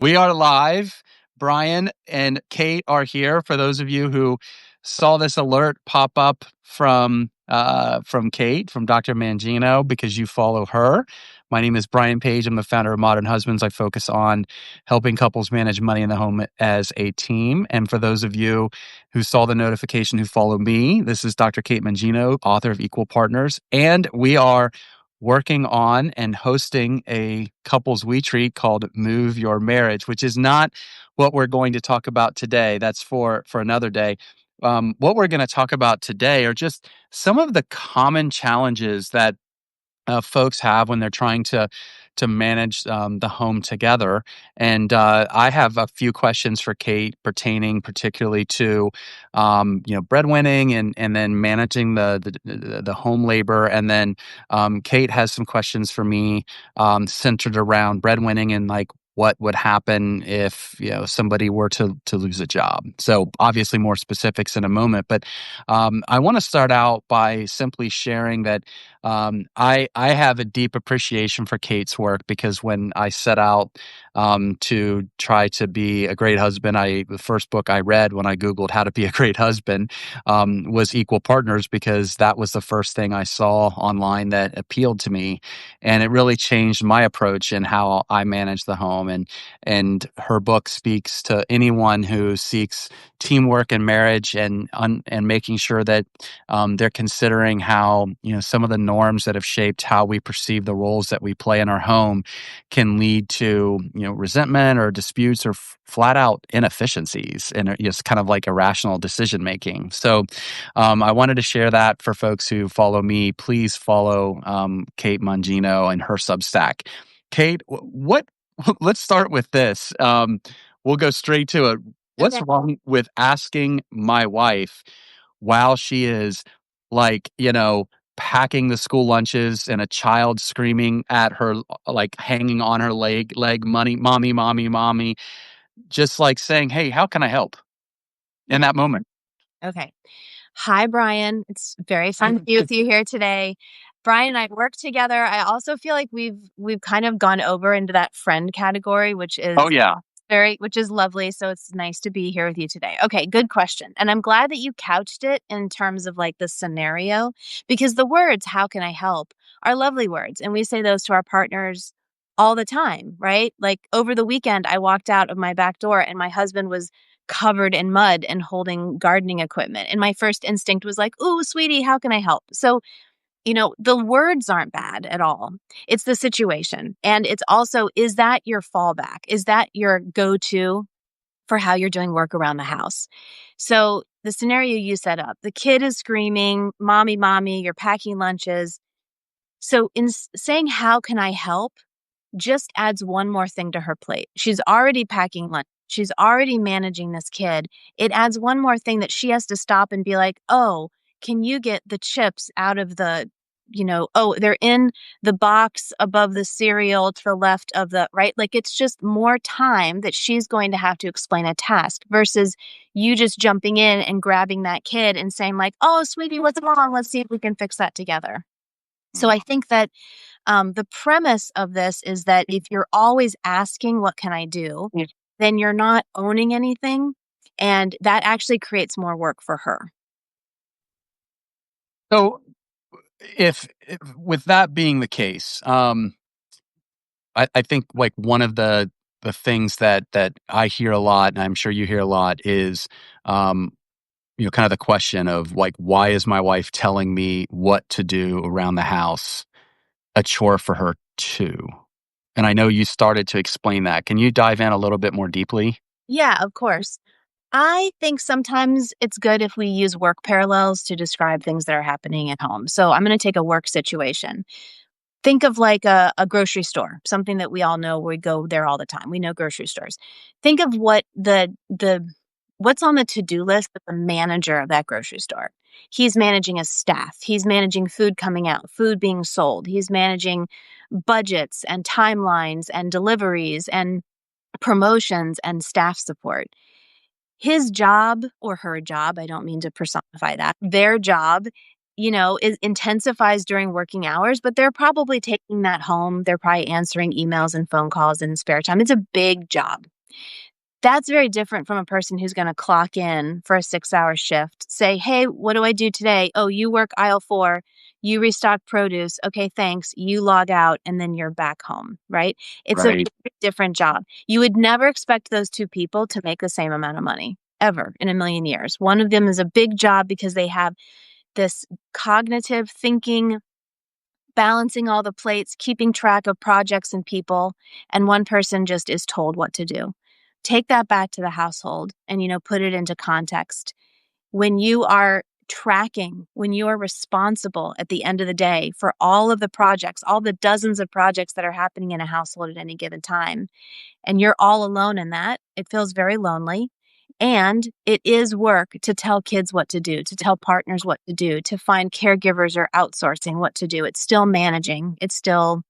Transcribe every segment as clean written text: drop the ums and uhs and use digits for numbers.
We are live. Brian and Kate are here. For those of you who saw this alert pop up from Kate, from Dr. Mangino, because you follow her. My name is Brian Page. I'm the founder of Modern Husbands. I focus on helping couples manage money in the home as a team. And for those of you who saw the notification who follow me, this is Dr. Kate Mangino, author of Equal Partners. And we are working on and hosting a couples we treat called Move Your Marriage, which is not what we're going to talk about today. That's for another day. What we're going to talk about today are just some of the common challenges that folks have when they're trying to manage the home together. And I have a few questions for Kate pertaining particularly to breadwinning and then managing the home labor. And then Kate has some questions for me centered around breadwinning and like what would happen if somebody were to lose a job. So obviously more specifics in a moment, but I want to start out by simply sharing that I have a deep appreciation for Kate's work because when I set out to try to be a great husband, the first book I read when I Googled how to be a great husband was Equal Partners, because that was the first thing I saw online that appealed to me, and it really changed my approach in how I manage the home. And her book speaks to anyone who seeks teamwork in marriage and making sure that they're considering how some of the norms that have shaped how we perceive the roles that we play in our home can lead to resentment or disputes or flat out inefficiencies and just kind of like irrational decision making. So I wanted to share that for folks who follow me. Please follow Kate Mangino and her Substack. Kate, what? Let's start with this. We'll go straight to it. What's Okay. wrong with asking my wife while she is like, packing the school lunches and a child screaming at her, like hanging on her leg, money, mommy, mommy, mommy, just like saying, hey, how can I help in Yeah. that moment? Okay. Hi, Brian. It's very fun to be with you here today. Brian and I work together. I also feel like we've kind of gone over into that friend category, Oh, yeah. which is lovely. So it's nice to be here with you today. Okay, good question. And I'm glad that you couched it in terms of like the scenario, because the words, how can I help, are lovely words. And we say those to our partners all the time, right? Like over the weekend, I walked out of my back door and my husband was covered in mud and holding gardening equipment. And my first instinct was like, ooh, sweetie, how can I help? So, the words aren't bad at all. It's the situation. And it's also, is that your fallback? Is that your go-to for how you're doing work around the house? So the scenario you set up, the kid is screaming, mommy, mommy, you're packing lunches. So in saying, how can I help? Just adds one more thing to her plate. She's already packing lunch. She's already managing this kid. It adds one more thing that she has to stop and be like, oh, can you get the chips out of the, oh, they're in the box above the cereal to the left of the, right? Like it's just more time that she's going to have to explain a task versus you just jumping in and grabbing that kid and saying like, oh, sweetie, what's wrong? Let's see if we can fix that together. So I think that the premise of this is that if you're always asking, what can I do? Yeah. Then you're not owning anything. And that actually creates more work for her. So if with that being the case, I think like one of the things that I hear a lot, and I'm sure you hear a lot, is kind of the question of like, why is my wife telling me what to do around the house a chore for her too? And I know you started to explain that. Can you dive in a little bit more deeply? Yeah, of course. I think sometimes it's good if we use work parallels to describe things that are happening at home. So I'm going to take a work situation. Think of like a grocery store, something that we all know. We go there all the time. We know grocery stores. Think of what what's on the to-do list of the manager of that grocery store. He's managing his staff. He's managing food coming out, food being sold. He's managing budgets and timelines and deliveries and promotions and staff support. His job or her job, I don't mean to personify that, their job intensifies during working hours, but they're probably taking that home. They're probably answering emails and phone calls in spare time. It's a big job. That's very different from a person who's gonna clock in for a 6-hour shift, say, "Hey, what do I do today? Oh, you work aisle 4, you restock produce. Okay, thanks." You log out, and then you're back home, right? It's a Right. very different job. You would never expect those 2 people to make the same amount of money, ever in a million years. One of them is a big job because they have this cognitive thinking, balancing all the plates, keeping track of projects and people, and one person just is told what to do. Take that back to the household and, put it into context. When you are tracking, when you are responsible at the end of the day for all of the projects, all the dozens of projects that are happening in a household at any given time, and you're all alone in that, it feels very lonely. And it is work to tell kids what to do, to tell partners what to do, to find caregivers or outsourcing what to do. It's still managing. It's still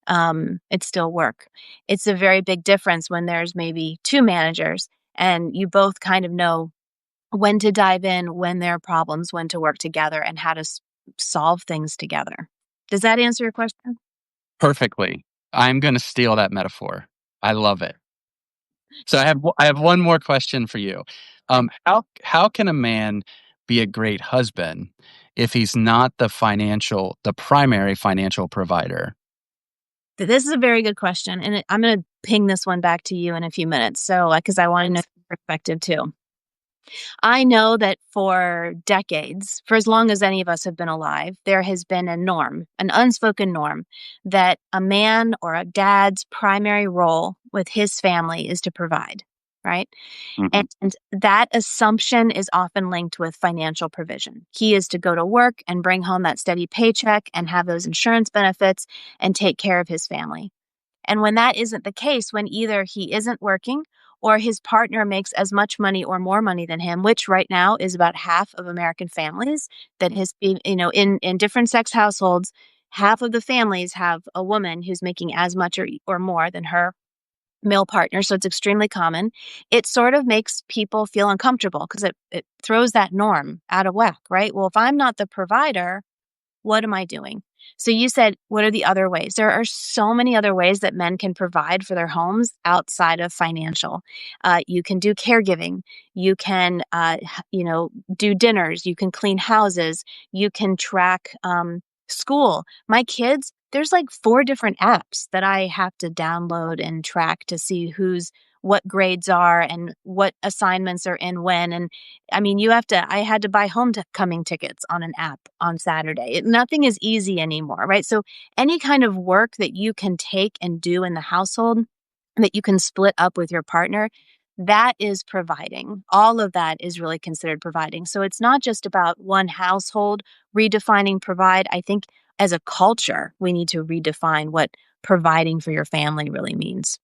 work. It's a very big difference when there's maybe 2 managers and you both kind of know when to dive in, when there are problems, when to work together, and how to solve things together. Does that answer your question? Perfectly. I'm gonna steal that metaphor. I love it. So I have one more question for you. How can a man be a great husband if he's not the primary financial provider? This is a very good question, and I'm going to ping this one back to you in a few minutes. So, because I want to know your perspective too. I know that for decades, for as long as any of us have been alive, there has been a norm, an unspoken norm, that a man or a dad's primary role with his family is to provide, right? Mhm. And that assumption is often linked with financial provision. He is to go to work and bring home that steady paycheck and have those insurance benefits and take care of his family. And when that isn't the case, when either he isn't working or his partner makes as much money or more money than him, which right now is about half of American families, that has been, in different sex households, half of the families have a woman who's making as much or more than her male partner. So it's extremely common. It sort of makes people feel uncomfortable because it throws that norm out of whack, right? Well, if I'm not the provider, what am I doing? So you said, what are the other ways? There are so many other ways that men can provide for their homes outside of financial. You can do caregiving. You can, do dinners. You can clean houses. You can track school. My kids, there's like 4 different apps that I have to download and track to see what grades are and what assignments are in when. And I mean, I had to buy homecoming tickets on an app on Saturday. Nothing is easy anymore, right? So any kind of work that you can take and do in the household that you can split up with your partner, that is providing. All of that is really considered providing. So it's not just about one household redefining provide. I think as a culture, we need to redefine what providing for your family really means.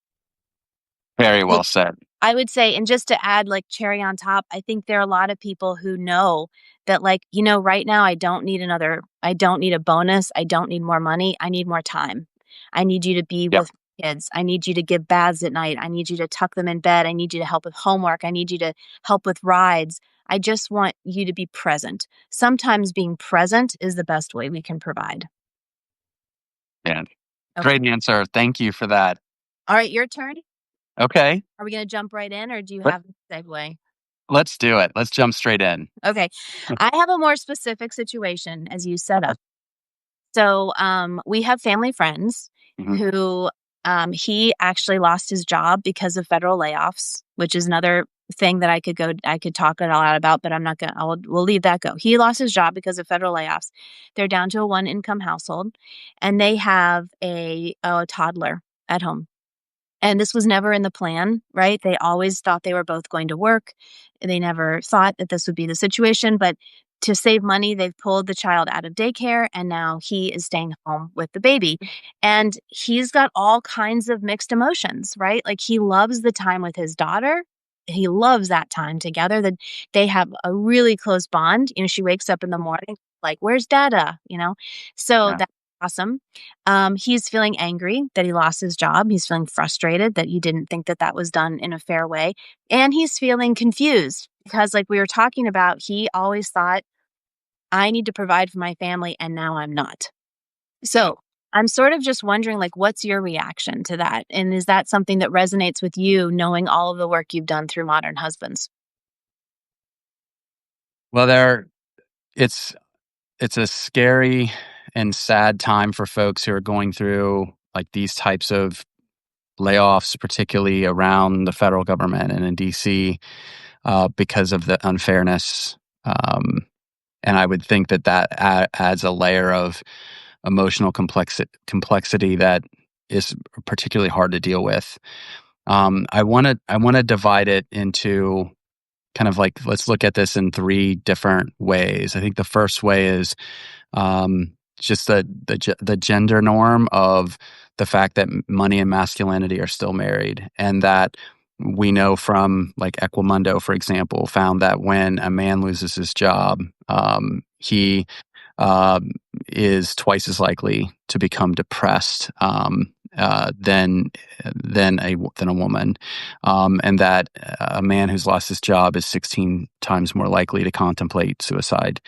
Very well said. I would say, and just to add like cherry on top, I think there are a lot of people who know that, like, right now I don't need a bonus. I don't need more money. I need more time. I need you to be Yep. with kids. I need you to give baths at night. I need you to tuck them in bed. I need you to help with homework. I need you to help with rides. I just want you to be present. Sometimes being present is the best way we can provide. And Okay. great answer. Thank you for that. All right, your turn. Okay. Are we going to jump right in or do you Let, have a segue? let's do it. Let's jump straight in. Okay. I have a more specific situation as you set up. So, we have family friends Mhm. who, he actually lost his job because of federal layoffs, which is another thing that I could talk a lot about, but I'm not gonna, we'll leave that go. He lost his job because of federal layoffs. They're down to a one income household and they have a toddler at home. And this was never in the plan, right? They always thought they were both going to work. They never thought that this would be the situation, but to save money, they've pulled the child out of daycare and now he is staying home with the baby. And he's got all kinds of mixed emotions, right? Like he loves the time with his daughter. He loves that time together. That they have a really close bond. She wakes up in the morning like, "Where's Dada?" So Yeah. that's awesome. He's feeling angry that he lost his job. He's feeling frustrated that he didn't think that that was done in a fair way. And he's feeling confused because, like we were talking about, he always thought I need to provide for my family and now I'm not. So I'm sort of just wondering, like, what's your reaction to that? And is that something that resonates with you, knowing all of the work you've done through Modern Husbands? Well, it's it's a scary and sad time for folks who are going through like these types of layoffs, particularly around the federal government and in DC, because of the unfairness. Um, and I would think that adds a layer of emotional complexity that is particularly hard to deal with. I want to divide it into kind of like, let's look at this in three different ways. I think the first way is just the gender norm of the fact that money and masculinity are still married, and that we know from like Equimundo, for example, found that when a man loses his job, he um, is twice as likely to become depressed than a woman, and that a man who's lost his job is 16 times more likely to contemplate suicide.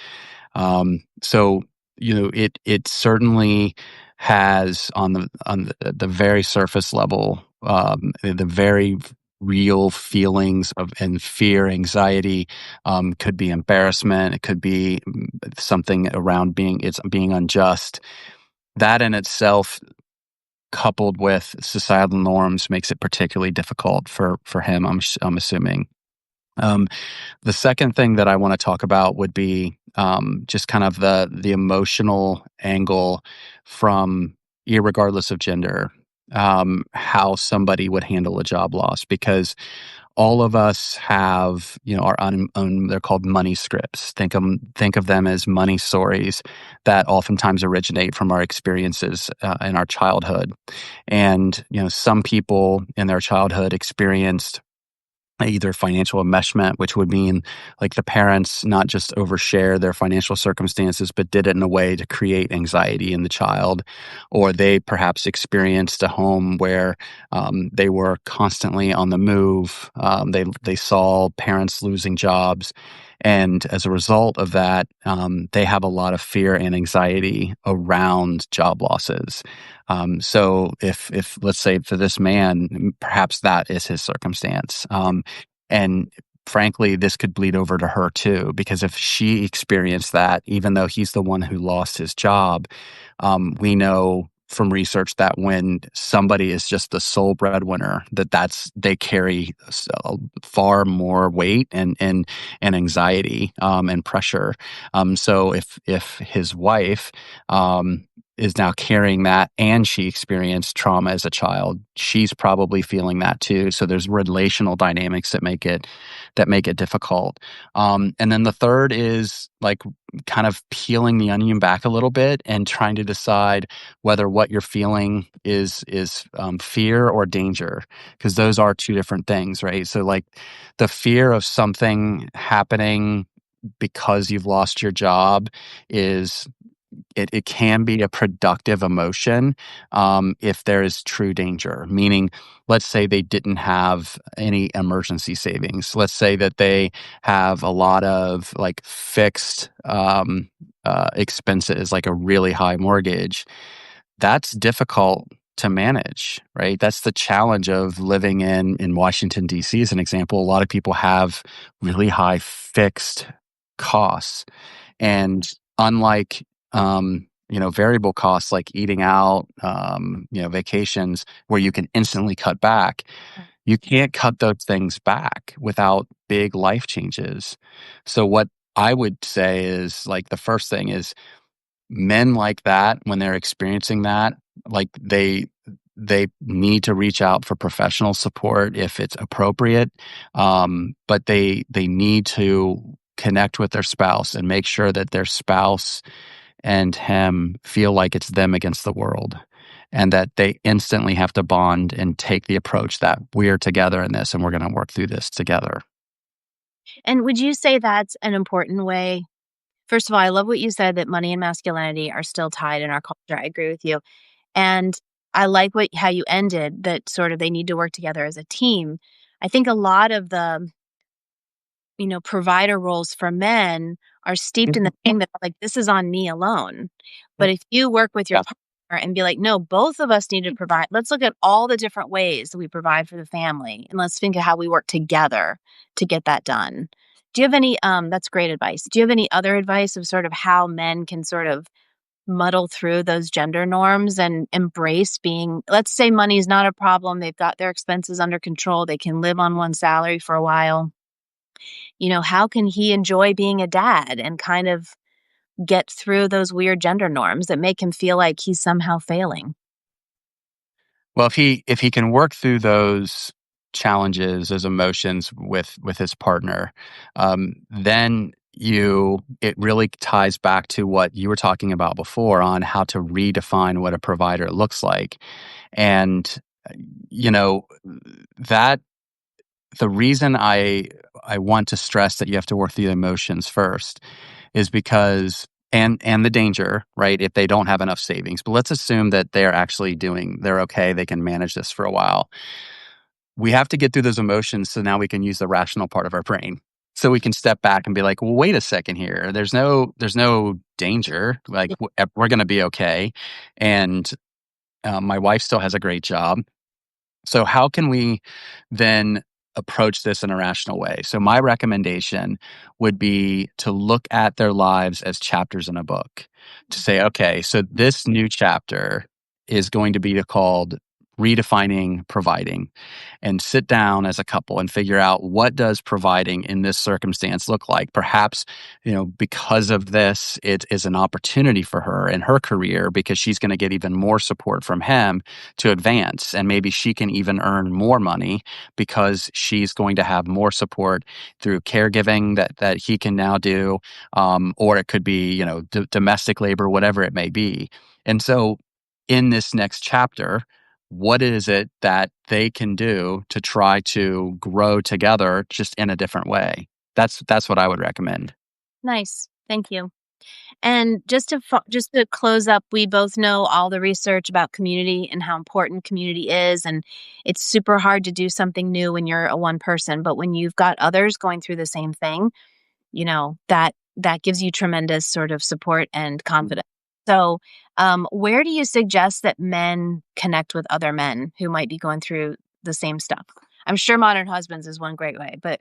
So it certainly has on the very surface level, the very real feelings of and fear, anxiety, could be embarrassment, it could be something around being unjust. That in itself, coupled with societal norms, makes it particularly difficult for him. I'm assuming. Um, the second thing that I want to talk about would be just kind of the emotional angle from, irregardless of gender, how somebody would handle a job loss, because all of us have, our own, they're called money scripts. Think of them as money stories that oftentimes originate from our experiences in our childhood. And some people in their childhood experienced either financial enmeshment, which would mean like the parents not just overshare their financial circumstances, but did it in a way to create anxiety in the child, or they perhaps experienced a home where they were constantly on the move. They saw parents losing jobs. And as a result of that, they have a lot of fear and anxiety around job losses. So if let's say for this man, perhaps that is his circumstance. And frankly, this could bleed over to her too, because if she experienced that, even though he's the one who lost his job, we know from research that when somebody is just the sole breadwinner, they carry far more weight and anxiety and pressure. So if his wife is now carrying that and she experienced trauma as a child, she's probably feeling that too. So there's relational dynamics that make it difficult. And then the third is like kind of peeling the onion back a little bit and trying to decide whether what you're feeling is fear or danger, because those are two different things, right? So like the fear of something happening because you've lost your job is it can be a productive emotion if there is true danger. Meaning, let's say they didn't have any emergency savings. Let's say that they have a lot of like fixed expenses, like a really high mortgage. That's difficult to manage, right? That's the challenge of living in Washington D.C. As an example, a lot of people have really high fixed costs, and unlike, variable costs like eating out, vacations where you can instantly cut back, Right. you can't cut those things back without big life changes. So what I would say is like the first thing is men like that, when they're experiencing that, like they need to reach out for professional support if it's appropriate, but they need to connect with their spouse and make sure that their spouse and him feel like it's them against the world, and that they instantly have to bond and take the approach that we're together in this and we're going to work through this together. And would you say that's an important way? First of all, I love what you said that money and masculinity are still tied in our culture. I agree with you. And I like how you ended that sort of they need to work together as a team. I think a lot of the provider roles for men are steeped in the Mhm. thing that like this is on me alone. But if you work with your Yeah. partner and be like, no, both of us need to provide. Let's look at all the different ways that we provide for the family, and let's think of how we work together to get that done. Do you have any? That's great advice. Do you have any other advice of sort of how men can sort of muddle through those gender norms and embrace being, let's say money's not a problem, they've got their expenses under control, they can live on one salary for a while. How can he enjoy being a dad and kind of get through those weird gender norms that make him feel like he's somehow failing? Well, if he can work through those challenges, those emotions with his partner, then it really ties back to what you were talking about before on how to redefine what a provider looks like. And you know that the reason I want to stress that you have to work through the emotions first is because and the danger, right? If they don't have enough savings, but let's assume that they're okay, they can manage this for a while. We have to get through those emotions so now we can use the rational part of our brain. So we can step back and be like, "Well, wait a second here. There's no danger. Like we're going to be okay." And my wife still has a great job. So, how can we then approach this in a rational way? So, my recommendation would be to look at their lives as chapters in a book. To say, okay, so this new chapter is going to be called Redefining Providing, and sit down as a couple and figure out what does providing in this circumstance look like. Perhaps, because of this, it is an opportunity for her in her career because she's going to get even more support from him to advance. And maybe she can even earn more money because she's going to have more support through caregiving that he can now do. Or it could be, domestic labor, whatever it may be. And so in this next chapter, what is it that they can do to try to grow together just in a different way? That's what I would recommend. Nice. Thank you. And just to close up, we both know all the research about community and how important community is, and it's super hard to do something new when you're a one person, but when you've got others going through the same thing, that gives you tremendous sort of support and confidence. So, where do you suggest that men connect with other men who might be going through the same stuff? I'm sure Modern Husbands is one great way, but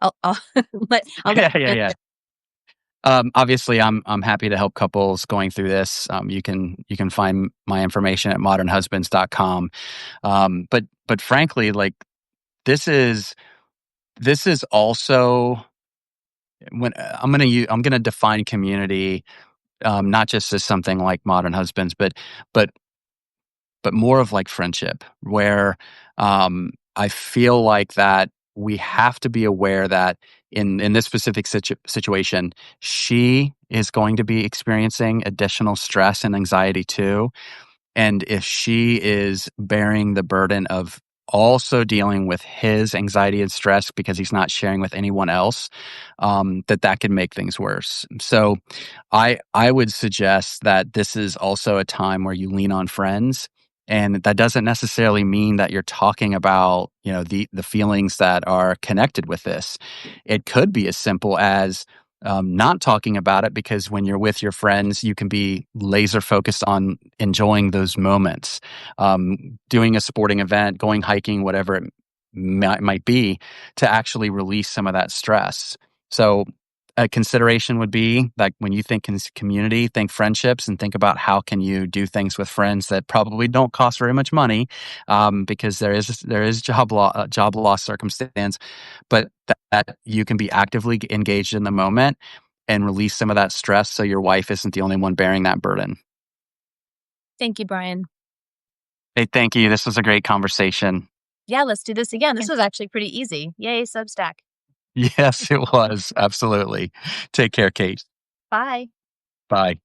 I'll I'll let Yeah, yeah, yeah. Obviously, I'm happy to help couples going through this. You can find my information at modernhusbands.com. But frankly, like this is this is also when I'm gonna define community, not just as something like Modern Husbands, but but more of like friendship, where I feel like that we have to be aware that in this specific situation, she is going to be experiencing additional stress and anxiety too. And if she is bearing the burden of also dealing with his anxiety and stress because he's not sharing with anyone else, that can make things worse. So I would suggest that this is also a time where you lean on friends. And that doesn't necessarily mean that you're talking about, the feelings that are connected with this. It could be as simple as not talking about it because when you're with your friends, you can be laser focused on enjoying those moments, doing a sporting event, going hiking, whatever it might be, to actually release some of that stress. So, a consideration would be like when you think community, think friendships, and think about how can you do things with friends that probably don't cost very much money, because there is job loss circumstance, but that you can be actively engaged in the moment and release some of that stress so your wife isn't the only one bearing that burden. Thank you, Brian. Hey, thank you. This was a great conversation. Yeah, let's do this again. This was actually pretty easy. Yay, Substack. Yes, it was. Absolutely. Take care, Kate. Bye. Bye.